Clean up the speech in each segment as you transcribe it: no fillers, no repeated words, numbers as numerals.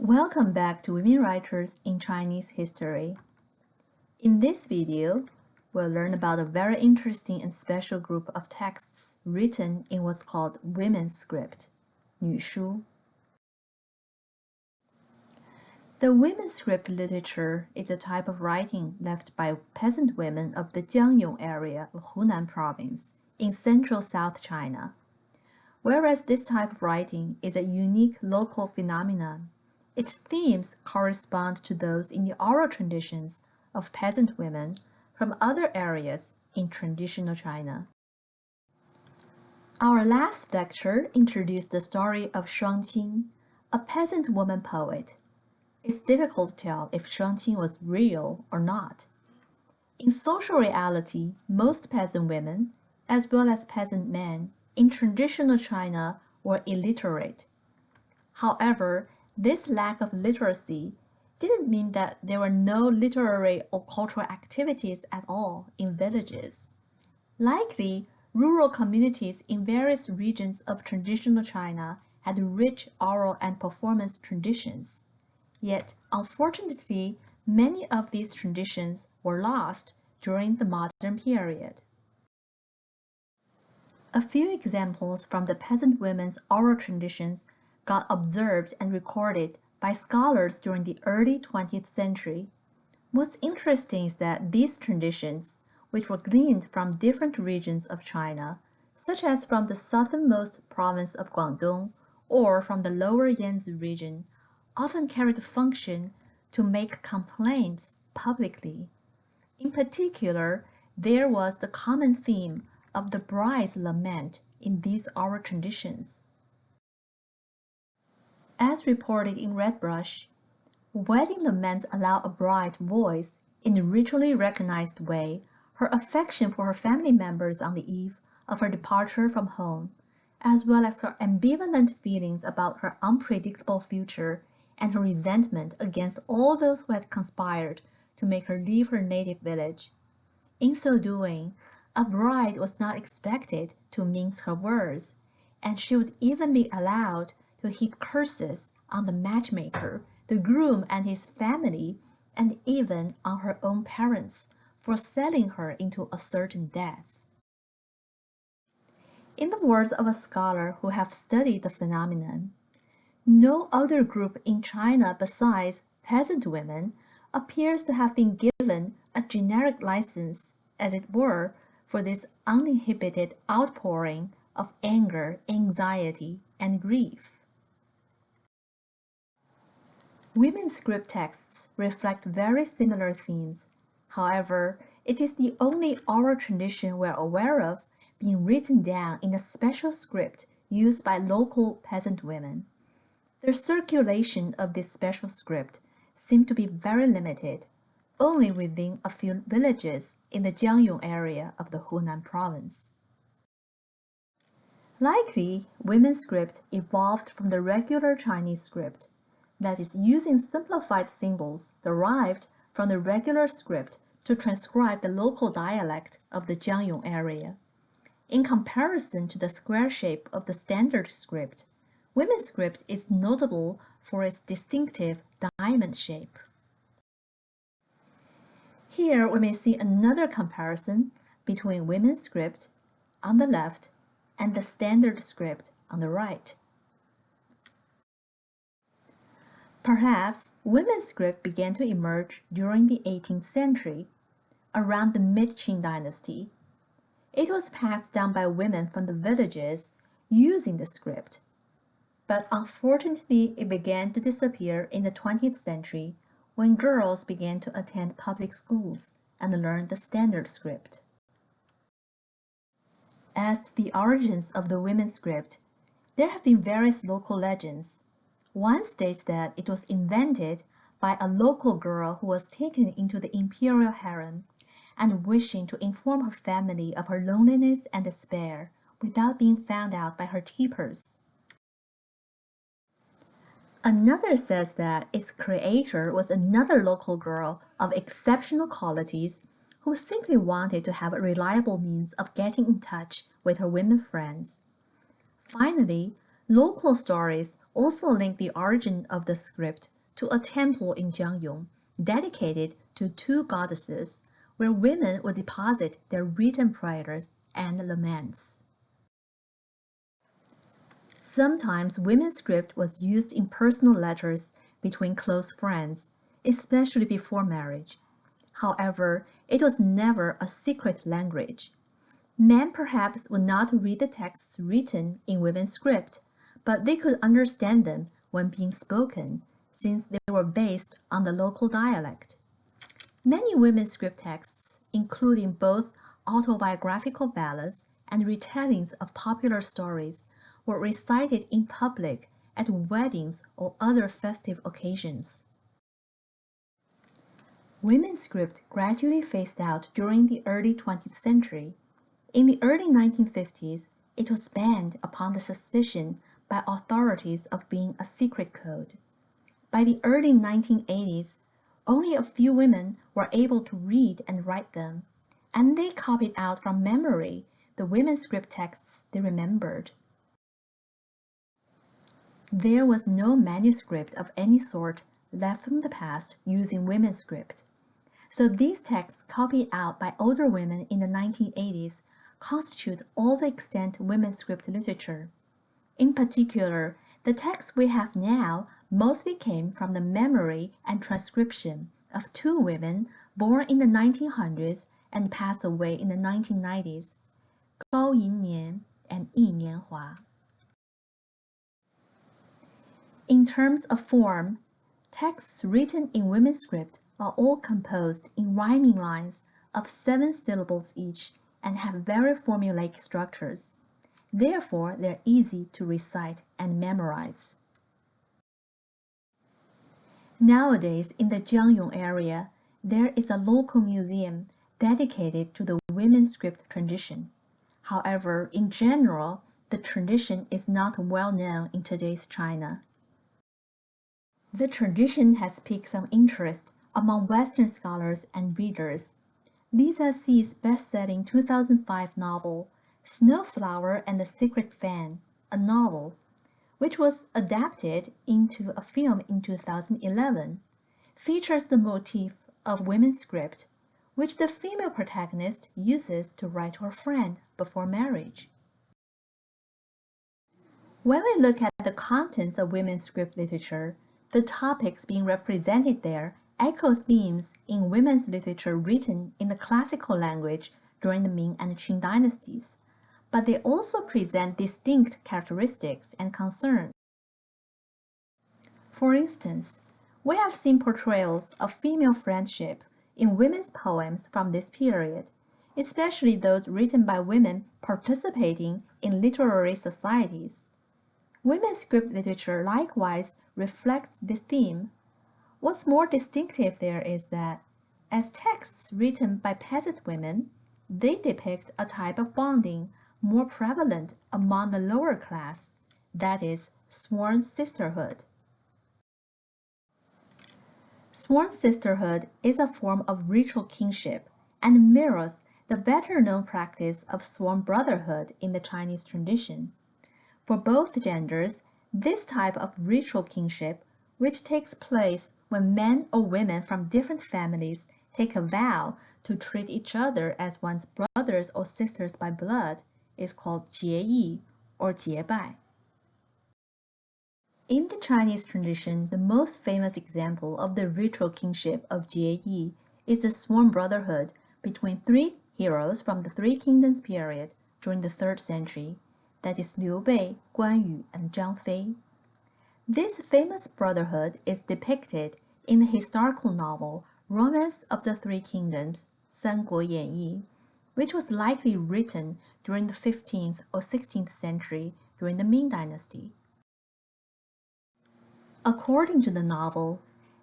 Welcome back to Women Writers in Chinese History. In this video, we'll learn about a very interesting and special group of texts written in what's called women's script, 女书. The women's script literature is a type of writing left by peasant women of the Jiangyong area of Hunan province in central South China. Whereas this type of writing is a unique local phenomenon, its themes correspond to those in the oral traditions of peasant women from other areas in traditional China. Our last lecture introduced the story of Shuang Qing, a peasant woman poet. It's difficult to tell if Shuang Qing was real or not. In social reality, most peasant women, as well as peasant men, in traditional China were illiterate. However, this lack of literacy didn't mean that there were no literary or cultural activities at all in villages. Likely, rural communities in various regions of traditional China had rich oral and performance traditions. Yet, unfortunately, many of these traditions were lost during the modern period. A few examples from the peasant women's oral traditions got observed and recorded by scholars during the early 20th century. What's interesting is that these traditions, which were gleaned from different regions of China, such as from the southernmost province of Guangdong or from the lower Yanzi region, often carried the function to make complaints publicly. In particular, there was the common theme of the bride's lament in these oral traditions. As reported in Redbrush, wedding laments allow a bride to voice, in a ritually recognized way, her affection for her family members on the eve of her departure from home, as well as her ambivalent feelings about her unpredictable future and her resentment against all those who had conspired to make her leave her native village. In so doing, a bride was not expected to mince her words, and she would even be allowed to heap curses on the matchmaker, the groom and his family, and even on her own parents for selling her into a certain death. In the words of a scholar who have studied the phenomenon, no other group in China besides peasant women appears to have been given a generic license, as it were, for this uninhibited outpouring of anger, anxiety, and grief. Women's script texts reflect very similar themes. However, it is the only oral tradition we're aware of being written down in a special script used by local peasant women. The circulation of this special script seemed to be very limited, only within a few villages in the Jiangyong area of the Hunan province. Likely, women's script evolved from the regular Chinese script, that is, using simplified symbols derived from the regular script to transcribe the local dialect of the Jiangyong area. In comparison to the square shape of the standard script, women's script is notable for its distinctive diamond shape. Here we may see another comparison between women's script on the left and the standard script on the right. Perhaps women's script began to emerge during the 18th century, around the mid-Qing dynasty. It was passed down by women from the villages using the script, but unfortunately it began to disappear in the 20th century when girls began to attend public schools and learn the standard script. As to the origins of the women's script, there have been various local legends. One states that it was invented by a local girl who was taken into the imperial harem and wishing to inform her family of her loneliness and despair without being found out by her keepers. Another says that its creator was another local girl of exceptional qualities who simply wanted to have a reliable means of getting in touch with her women friends. Finally, Local stories also link the origin of the script to a temple in Jiangyong dedicated to two goddesses, where women would deposit their written prayers and laments. Sometimes women's script was used in personal letters between close friends, especially before marriage. However, it was never a secret language. Men perhaps would not read the texts written in women's script, but they could understand them when being spoken, since they were based on the local dialect. Many women's script texts, including both autobiographical ballads and retellings of popular stories, were recited in public at weddings or other festive occasions. Women's script gradually phased out during the early 20th century. In the early 1950s, it was banned upon the suspicion by authorities of being a secret code. By the early 1980s, only a few women were able to read and write them, and they copied out from memory the women's script texts they remembered. There was no manuscript of any sort left from the past using women's script, so these texts copied out by older women in the 1980s constitute all the extant women's script literature. In particular, the texts we have now mostly came from the memory and transcription of two women born in the 1900s and passed away in the 1990s, Gao Yinnian and Yi Nianhua. In terms of form, texts written in women's script are all composed in rhyming lines of 7 syllables each and have very formulaic structures. Therefore, they're easy to recite and memorize. Nowadays, in the Jiangyong area, there is a local museum dedicated to the women's script tradition. However, in general, the tradition is not well known in today's China. The tradition has piqued some interest among Western scholars and readers. Lisa Xi's best-selling 2005 novel, Snowflower and the Secret Fan, a novel, which was adapted into a film in 2011, features the motif of women's script, which the female protagonist uses to write to her friend before marriage. When we look at the contents of women's script literature, the topics being represented there echo themes in women's literature written in the classical language during the Ming and Qing dynasties, but they also present distinct characteristics and concerns. For instance, we have seen portrayals of female friendship in women's poems from this period, especially those written by women participating in literary societies. Women's script literature likewise reflects this theme. What's more distinctive there is that, as texts written by peasant women, they depict a type of bonding more prevalent among the lower class, that is, sworn sisterhood. Sworn sisterhood is a form of ritual kinship and mirrors the better-known practice of sworn brotherhood in the Chinese tradition. For both genders, this type of ritual kinship, which takes place when men or women from different families take a vow to treat each other as one's brothers or sisters by blood, is called jieyi or jiebai. In the Chinese tradition, the most famous example of the ritual kinship of jieyi is the sworn brotherhood between 3 heroes from the Three Kingdoms period during the 3rd century, that is Liu Bei, Guan Yu, and Zhang Fei. This famous brotherhood is depicted in the historical novel Romance of the Three Kingdoms, 三国演义, which was likely written during the 15th or 16th century during the Ming Dynasty. According to the novel,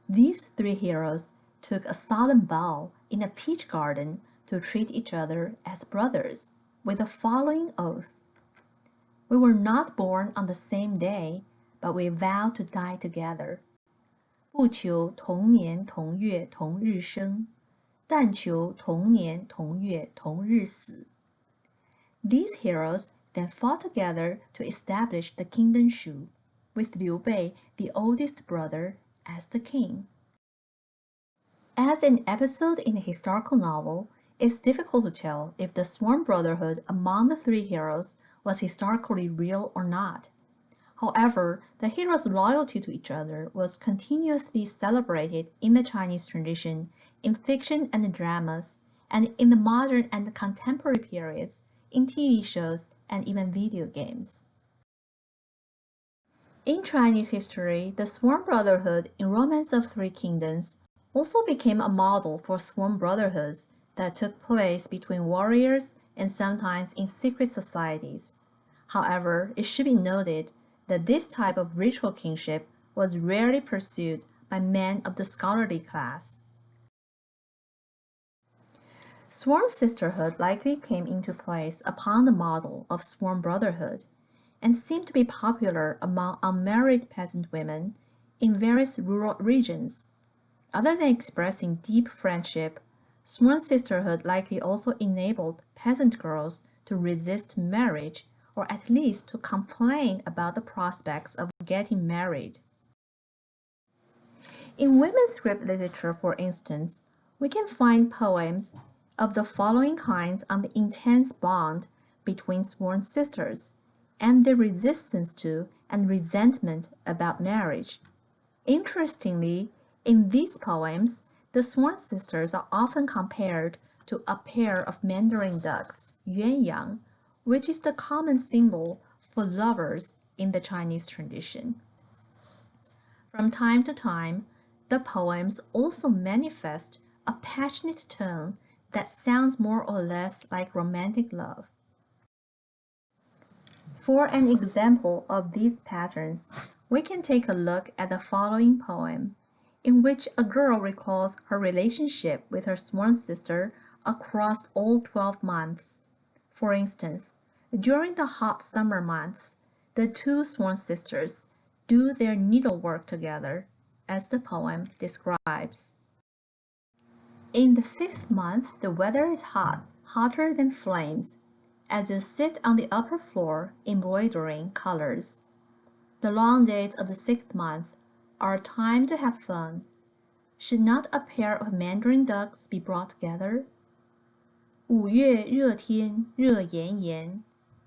these 3 heroes took a solemn vow in a peach garden to treat each other as brothers with the following oath: "We were not born on the same day, but we vow to die together. 不求同年同月同日生，但求同年同月同日死." These heroes then fought together to establish the kingdom Shu, with Liu Bei, the oldest brother, as the king. As an episode in a historical novel, it's difficult to tell if the sworn brotherhood among the three heroes was historically real or not. However, the heroes' loyalty to each other was continuously celebrated in the Chinese tradition, in fiction and dramas, and in the modern and contemporary periods, in TV shows and even video games. In Chinese history, the sworn brotherhood in Romance of Three Kingdoms also became a model for sworn brotherhoods that took place between warriors and sometimes in secret societies. However, it should be noted that this type of ritual kingship was rarely pursued by men of the scholarly class. Sworn sisterhood likely came into place upon the model of sworn brotherhood and seemed to be popular among unmarried peasant women in various rural regions. Other than expressing deep friendship, sworn sisterhood likely also enabled peasant girls to resist marriage or at least to complain about the prospects of getting married. In women's script literature, for instance, we can find poems of the following kinds on the intense bond between sworn sisters and their resistance to and resentment about marriage. Interestingly, in these poems, the sworn sisters are often compared to a pair of Mandarin ducks, yuanyang, which is the common symbol for lovers in the Chinese tradition. From time to time, the poems also manifest a passionate tone that sounds more or less like romantic love. For an example of these patterns, we can take a look at the following poem, in which a girl recalls her relationship with her sworn sister across all 12 months. For instance, during the hot summer months, the two sworn sisters do their needlework together, as the poem describes. In the 5th month, the weather is hot, hotter than flames, as you sit on the upper floor embroidering colors. The long days of the 6th month are a time to have fun. Should not a pair of Mandarin ducks be brought together? 5月热天热炎炎，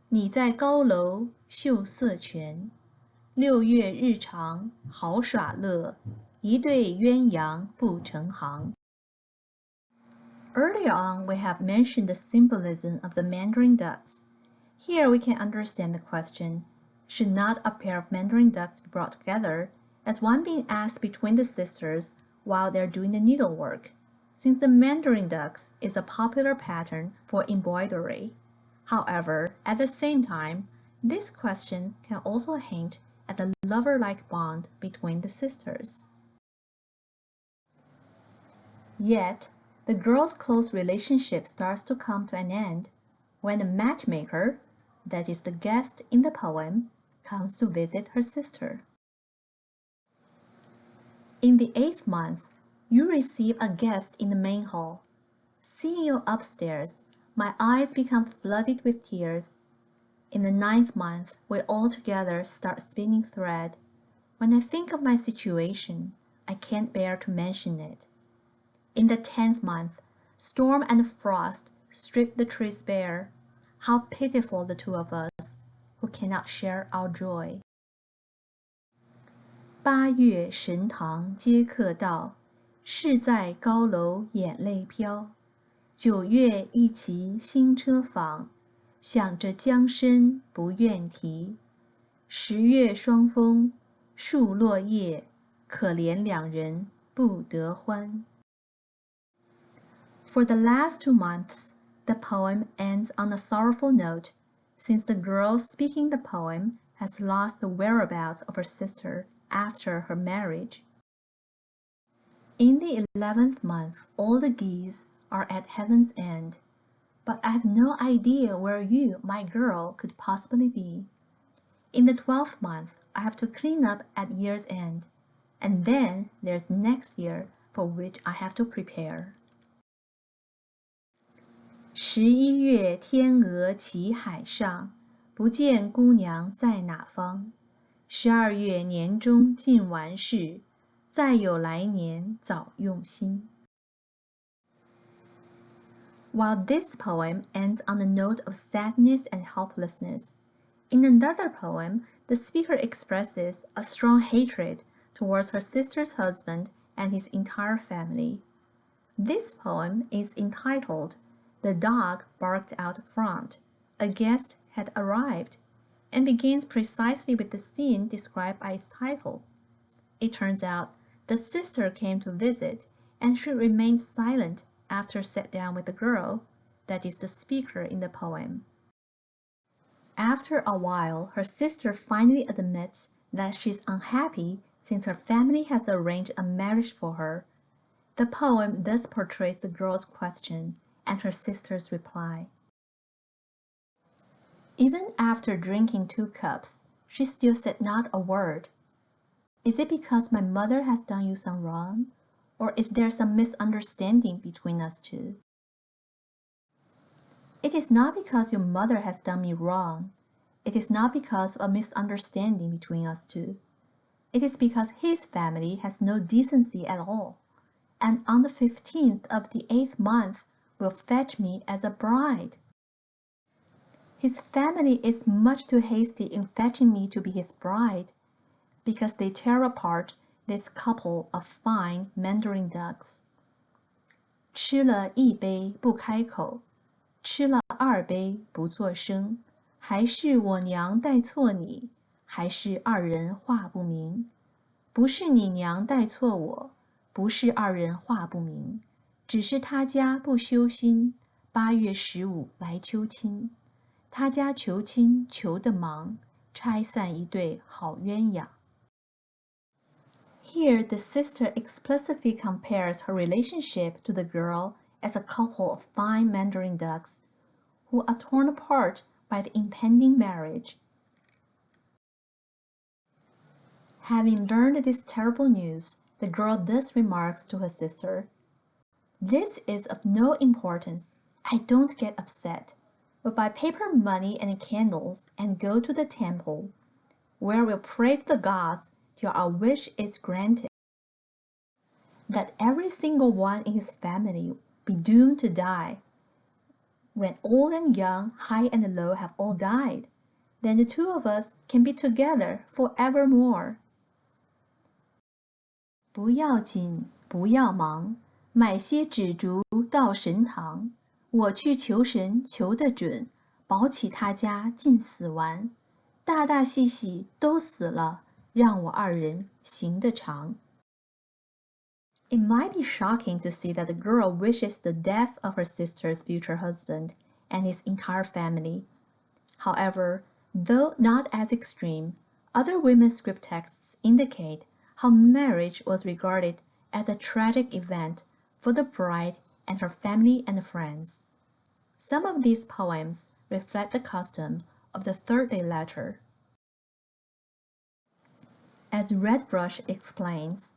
你在高楼秀色泉。6月日长好耍乐，一对鸳鸯不成行。Earlier on, we have mentioned the symbolism of the Mandarin ducks. Here we can understand the question, should not a pair of Mandarin ducks be brought together, as one being asked between the sisters while they're doing the needlework, since the Mandarin ducks is a popular pattern for embroidery. However, at the same time, this question can also hint at the lover-like bond between the sisters. Yet, the girl's close relationship starts to come to an end when the matchmaker, that is the guest in the poem, comes to visit her sister. In the 8th month, you receive a guest in the main hall. Seeing you upstairs, my eyes become flooded with tears. In the 9th month, we all together start spinning thread. When I think of my situation, I can't bear to mention it. In the 10th month, storm and frost strip the trees bare. How pitiful the two of us, who cannot share our joy. 8月神堂接客到，士在高楼眼泪飘。9月一骑新车访，想着江身不愿提。10月霜风树落叶，可怜两人不得欢。For the last 2 months, the poem ends on a sorrowful note, since the girl speaking the poem has lost the whereabouts of her sister after her marriage. In the 11th month, all the geese are at heaven's end, but I have no idea where you, my girl, could possibly be. In the 12th month, I have to clean up at year's end, and then there's next year for which I have to prepare. 11月天鹅齐海上，不见姑娘在哪方。12月年中尽完事，再有来年早用心。While this poem ends on a note of sadness and helplessness, in another poem, the speaker expresses a strong hatred towards her sister's husband and his entire family. This poem is entitled The Dog Barked Out Front. A guest had arrived, and begins precisely with the scene described by its title. It turns out the sister came to visit, and she remained silent after sat down with the girl, that is the speaker in the poem. After a while, her sister finally admits that she's unhappy since her family has arranged a marriage for her. The poem thus portrays the girl's question and her sister's reply. Even after drinking 2 cups, she still said not a word. Is it because my mother has done you some wrong? Or is there some misunderstanding between us two? It is not because your mother has done me wrong. It is not because of a misunderstanding between us two. It is because his family has no decency at all, and on the 15th of the 8th month will fetch me as a bride. His family is much too hasty in fetching me to be his bride, because they tear apart this couple of fine Mandarin ducks. 吃了1杯不开口，吃了2杯不作声，还是我娘带错你，还是二人话不明？不是你娘带错我，不是二人话不明，只是他家不修心，8月15来求亲。他家求亲求得忙，拆散一对好鸳鸯。Here, the sister explicitly compares her relationship to the girl as a couple of fine Mandarin ducks who are torn apart by the impending marriage. Having learned this terrible news, the girl thus remarks to her sister, "This is of no importance. I don't get upset. We'll buy paper money and candles and go to the temple, where we'll pray to the gods till our wish is granted. That every single one in his family be doomed to die. When old and young, high and low have all died, then the 2 of us can be together forevermore." 不要紧，不要忙，买些纸烛到神堂。我去求神求得准，保起他家尽死完。大大细细都死了，让我二人行得长。It might be shocking to see that the girl wishes the death of her sister's future husband and his entire family. However, though not as extreme, other women's script texts indicate how marriage was regarded as a tragic event for the bride and her family and friends. Some of these poems reflect the custom of the third-day letter. As Redbrush explains,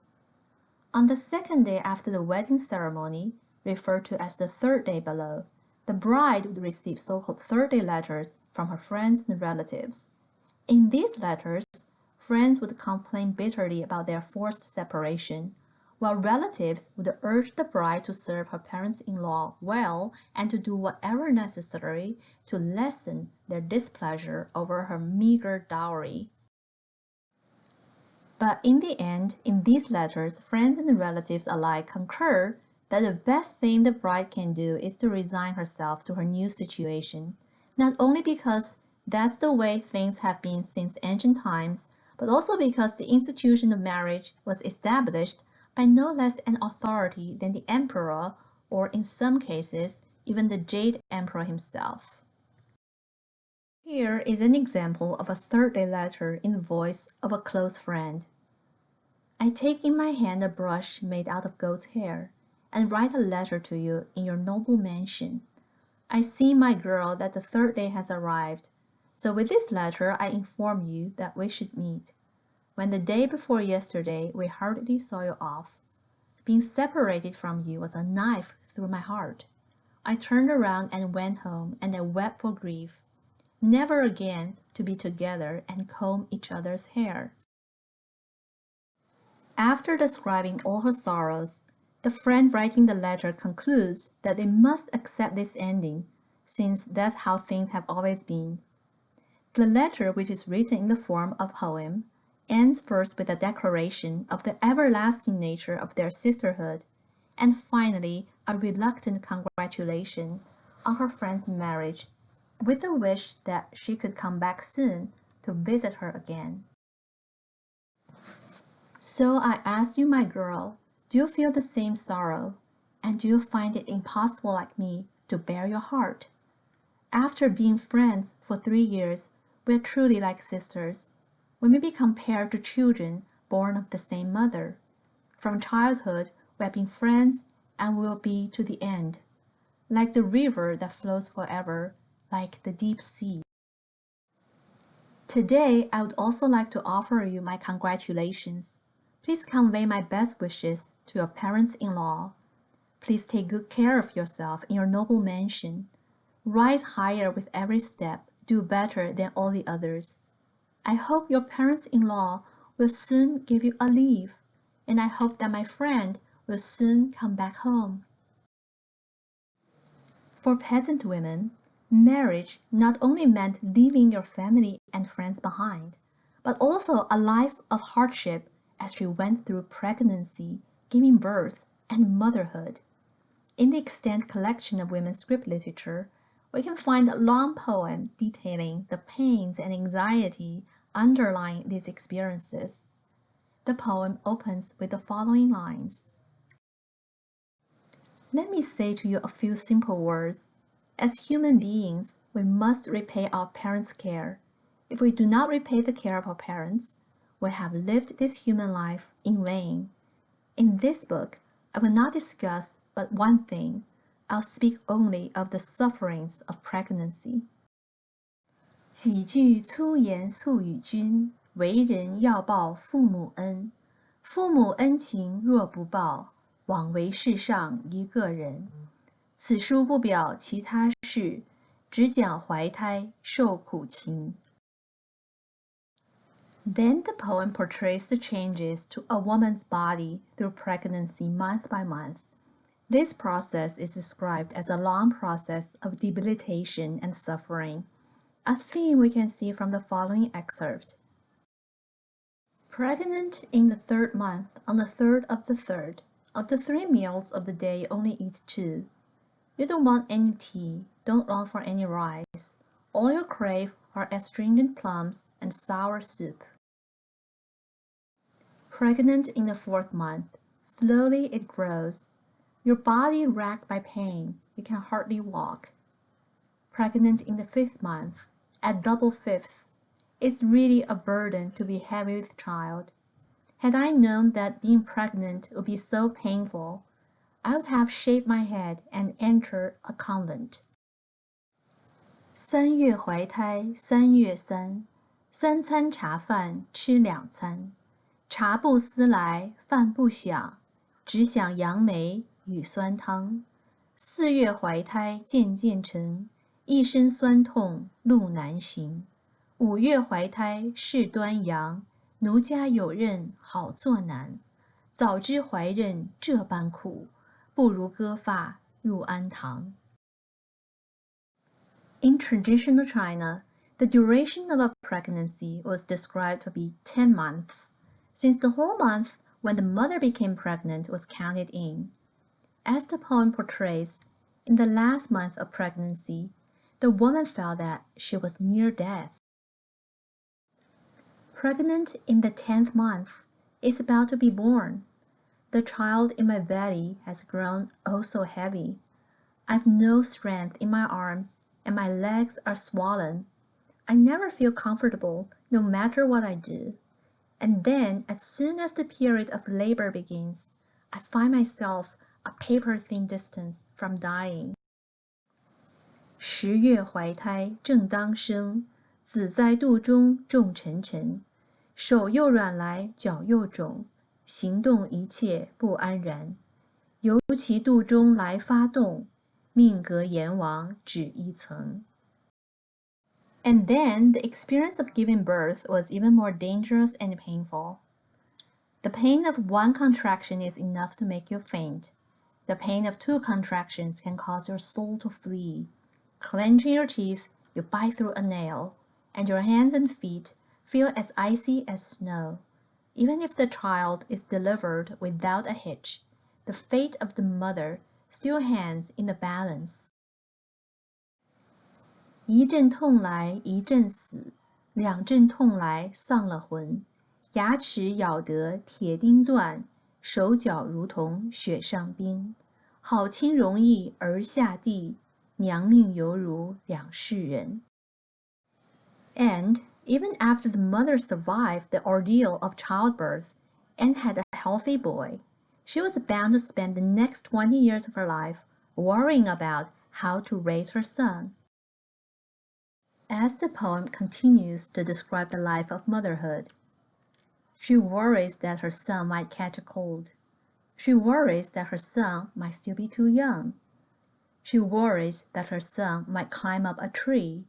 on the 2nd day after the wedding ceremony, referred to as the 3rd day below, the bride would receive so-called third-day letters from her friends and relatives. In these letters, friends would complain bitterly about their forced separation, while relatives would urge the bride to serve her parents-in-law well and to do whatever necessary to lessen their displeasure over her meager dowry. But in the end, in these letters, friends and relatives alike concur that the best thing the bride can do is to resign herself to her new situation, not only because that's the way things have been since ancient times, but also because the institution of marriage was established by no less an authority than the emperor, or in some cases, even the Jade Emperor himself. Here is an example of a third-day letter in the voice of a close friend. I take in my hand a brush made out of goat's hair, and write a letter to you in your noble mansion. I see, my girl, that the 3rd day has arrived, so with this letter I inform you that we should meet. When the day before yesterday we hardly saw you off, being separated from you was a knife through my heart. I turned around and went home, and I wept for grief. never again to be together and comb each other's hair. After describing all her sorrows, the friend writing the letter concludes that they must accept this ending, since that's how things have always been. The letter, which is written in the form of a poem, ends first with a declaration of the everlasting nature of their sisterhood, and finally a reluctant congratulation on her friend's marriage, with the wish that she could come back soon to visit her again. So I ask you, my girl, do you feel the same sorrow? And do you find it impossible like me to bear your heart? After being friends for 3 years, we are truly like sisters. We may be compared to children born of the same mother. From childhood, we have been friends and will be to the end. Like the river that flows forever, like the deep sea. Today, I would also like to offer you my congratulations. Please convey my best wishes to your parents-in-law. Please take good care of yourself in your noble mansion. Rise higher with every step, do better than all the others. I hope your parents-in-law will soon give you a leave, and I hope that my friend will soon come back home. For peasant women, marriage not only meant leaving your family and friends behind, but also a life of hardship as she went through pregnancy, giving birth, and motherhood. In the extant collection of women's script literature, we can find a long poem detailing the pains and anxiety underlying these experiences. The poem opens with the following lines. Let me say to you a few simple words. As human beings, we must repay our parents' care. If we do not repay the care of our parents, we have lived this human life in vain. In this book, I will not discuss but one thing. I'll speak only of the sufferings of pregnancy. 几句粗言诉与君，为人要报父母恩。父母恩情若不报，枉为世上一个人。此书不表其他事，只讲怀胎受苦情。Then the poem portrays the changes to a woman's body through pregnancy month by month. This process is described as a long process of debilitation and suffering, a theme we can see from the following excerpt. Pregnant in the 3rd month, on the 3rd of the 3rd, of the 3 meals of the day only eat 2. You don't want any tea, don't long for any rice. All you crave are astringent plums and sour soup. Pregnant in the 4th month, slowly it grows. Your body racked by pain, you can hardly walk. Pregnant in the 5th month, at double fifth, it's really a burden to be heavy with child. Had I known that being pregnant would be so painful, I would have shaved my head and entered a convent. 3月怀胎3月3，三餐茶饭吃2餐，茶不思来饭不想，只想杨梅与酸汤。4月怀胎渐渐成，一身酸痛路难行。5月怀胎事端阳，奴家有任好作难。早知怀妊这般苦，不如割发入安堂。In traditional China, the duration of a pregnancy was described to be 10 months, since the whole month when the mother became pregnant was counted in. As the poem portrays, in the last month of pregnancy, the woman felt that she was near death. Pregnant in the 10th month, is about to be born. The child in my belly has grown oh so heavy. I've no strength in my arms, and my legs are swollen. I never feel comfortable, no matter what I do. And then, as soon as the period of labor begins, I find myself a paper-thin distance from dying. 10月怀胎正当生，子在肚中重沉沉。手又软来脚又肿，行动一切不安然。尤其肚中来发动，命隔阎王只一层。And then the experience of giving birth was even more dangerous and painful. The pain of one contraction is enough to make you faint. The pain of two contractions can cause your soul to flee. Clenching your teeth, you bite through a nail, and your hands and feet feel as icy as snow. Even if the child is delivered without a hitch, the fate of the mother still hangs in the balance. 一阵痛来一阵死，两阵痛来丧了魂。牙齿咬得铁钉断，手脚如同雪上冰。好亲容易儿下地，娘命犹如两世人。And even after the mother survived the ordeal of childbirth and had a healthy boy, she was bound to spend the next 20 years of her life worrying about how to raise her son. As the poem continues to describe the life of motherhood, she worries that her son might catch a cold. She worries that her son might still be too young. She worries that her son might climb up a tree.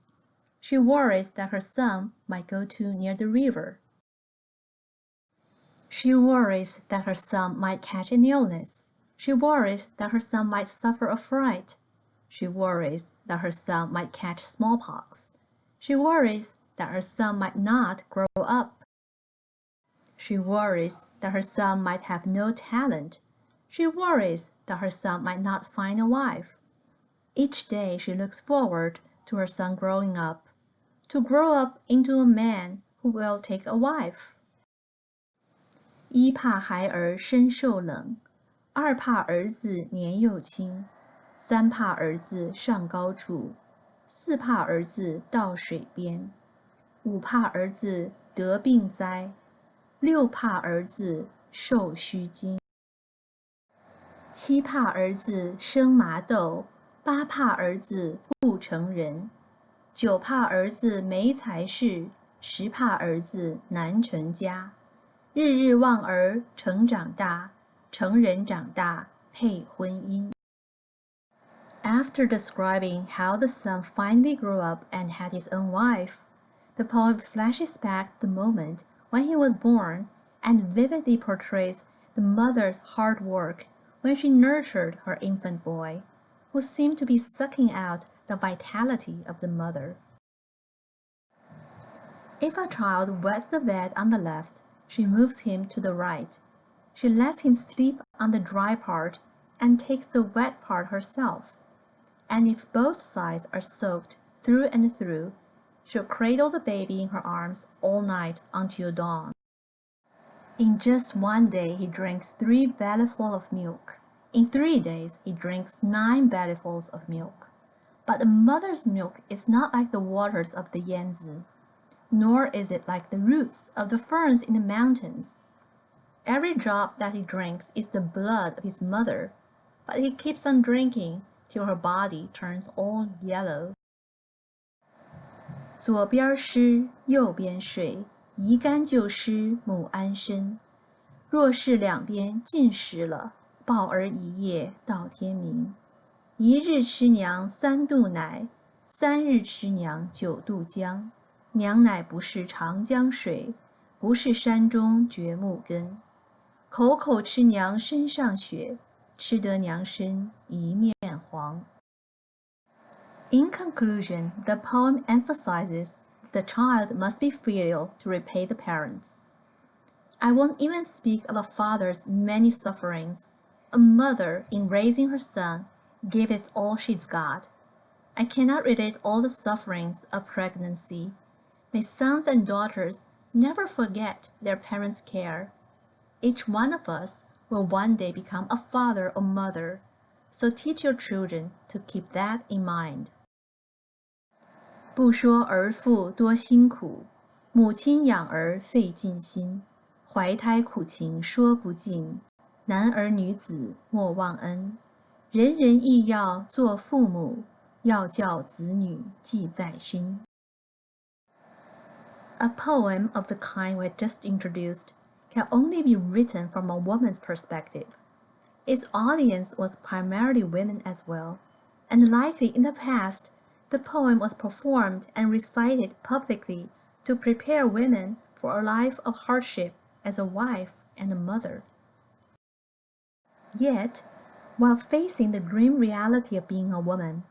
She worries that her son might go too near the river. She worries that her son might catch an illness. She worries that her son might suffer a fright. She worries that her son might catch smallpox. She worries that her son might not grow up. She worries that her son might have no talent. She worries that her son might not find a wife. Each day she looks forward to her son growing up, to grow up into a man who will take a wife. 一怕孩儿身受冷，二怕儿子年又轻，三怕儿子上高处，四怕儿子到水边，五怕儿子得病灾，六怕儿子受虚惊，七怕儿子生麻豆，八怕儿子不成人，九怕儿子没才识，十怕儿子难成家。日日望儿成长大，成人长大配婚姻。After describing how the son finally grew up and had his own wife, the poem flashes back the moment when he was born and vividly portrays the mother's hard work when she nurtured her infant boy, who seemed to be sucking out the vitality of the mother. If a child wets the bed on the left, she moves him to the right. She lets him sleep on the dry part and takes the wet part herself. And if both sides are soaked through and through, she'll cradle the baby in her arms all night until dawn. In just one day, he drinks 3 bellyfuls of milk. In 3 days, he drinks 9 bellyfuls of milk. But the mother's milk is not like the waters of the Yangtze, nor is it like the roots of the ferns in the mountains. Every drop that he drinks is the blood of his mother, but he keeps on drinking till her body turns all yellow. 左边湿，右边睡，宜干就湿，母安身。若是两边尽湿了，抱儿一夜到天明。一日吃娘3度奶，3日吃娘9度浆。娘奶不是长江水，不是山中掘木根。口口吃娘身上血，吃得娘身一面黄。In conclusion, the poem emphasizes that the child must be filial to repay the parents. I won't even speak of a father's many sufferings. A mother, in raising her son, giveth all she's got. I cannot relate all the sufferings of pregnancy. May sons and daughters never forget their parents' care. Each one of us will one day become a father or mother, so teach your children to keep that in mind. 不说儿妇多辛苦，母亲养儿费尽心。怀胎苦情说不尽，男儿女子莫忘恩。人人亦要做父母，要教子女记在心。A poem of the kind we just introduced can only be written from a woman's perspective. Its audience was primarily women as well, and likely in the past, The poem was performed and recited publicly to prepare women for a life of hardship as a wife and a mother. Yet, while facing the grim reality of being a woman,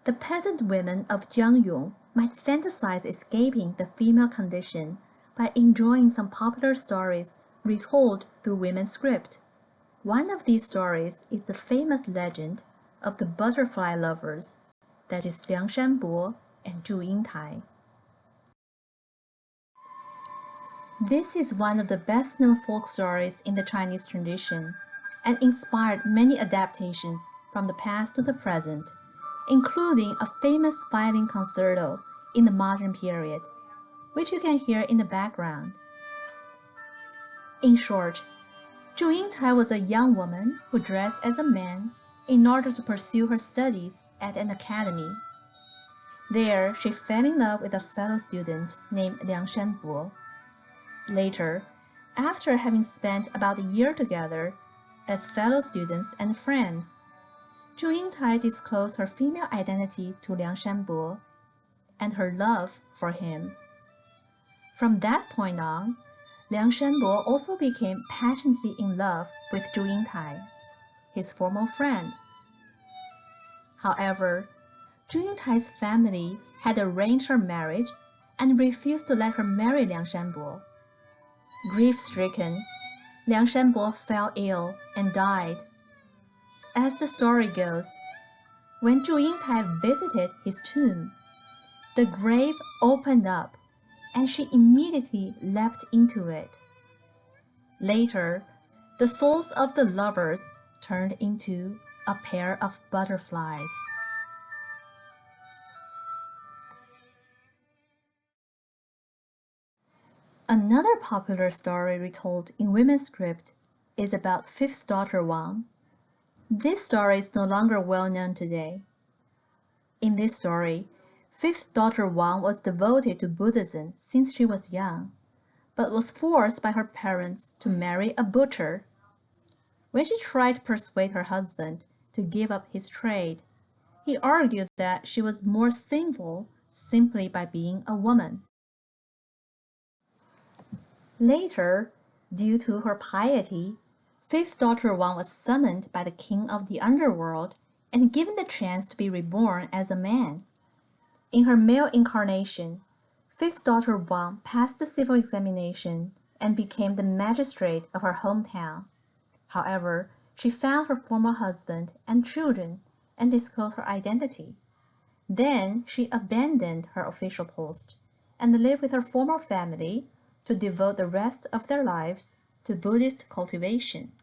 the peasant women of Jiangyong might fantasize escaping the female condition by enjoying some popular stories retold through women's script. One of these stories is the famous legend of the butterfly lovers, that is Liang Shanbo and Zhu Yingtai. This is one of the best-known folk stories in the Chinese tradition and inspired many adaptations from the past to the present, including a famous violin concerto in the modern period, which you can hear in the background. In short, Zhu Yingtai was a young woman who dressed as a man in order to pursue her studies at an academy. There, she fell in love with a fellow student named Liang Shanbo. Later, after having spent about a year together as fellow students and friends, Zhu Yingtai disclosed her female identity to Liang Shanbo and her love for him. From that point on, Liang Shanbo also became passionately in love with Zhu Yingtai, his former friend. However, Zhu Yingtai's family had arranged her marriage and refused to let her marry Liang Shanbo. Grief-stricken, Liang Shanbo fell ill and died. As the story goes, when Zhu Yingtai visited his tomb, the grave opened up and she immediately leapt into it. Later, the souls of the lovers turned into a pair of butterflies. Another popular story retold in women's script is about fifth daughter Wang. This story is no longer well known today. In this story, fifth daughter Wang was devoted to Buddhism since she was young, but was forced by her parents to marry a butcher. When she tried to persuade her husband to give up his trade, he argued that she was more sinful simply by being a woman. Later, due to her piety, fifth daughter Wang was summoned by the king of the underworld and given the chance to be reborn as a man. In her male incarnation, fifth daughter Wang passed the civil examination and became the magistrate of her hometown. However, she found her former husband and children and disclosed her identity. Then she abandoned her official post and lived with her former family to devote the rest of their lives to Buddhist cultivation.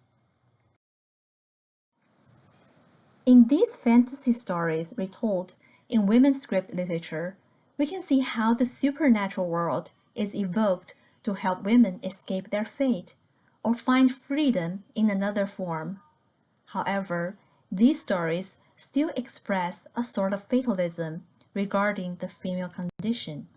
In these fantasy stories retold in women's script literature, we can see how the supernatural world is evoked to help women escape their fate or find freedom in another form. However, these stories still express a sort of fatalism regarding the female condition.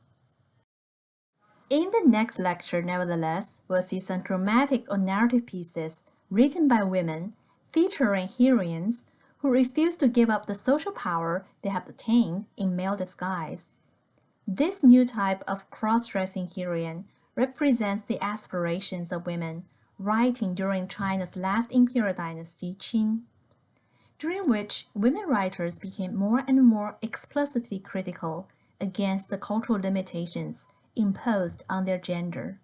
In the next lecture, nevertheless, we'll see some dramatic or narrative pieces written by women featuring heroines who refuse to give up the social power they have attained in male disguise. This new type of cross-dressing heroine represents the aspirations of women writing during China's last imperial dynasty, Qing, during which women writers became more and more explicitly critical against the cultural limitations imposed on their gender.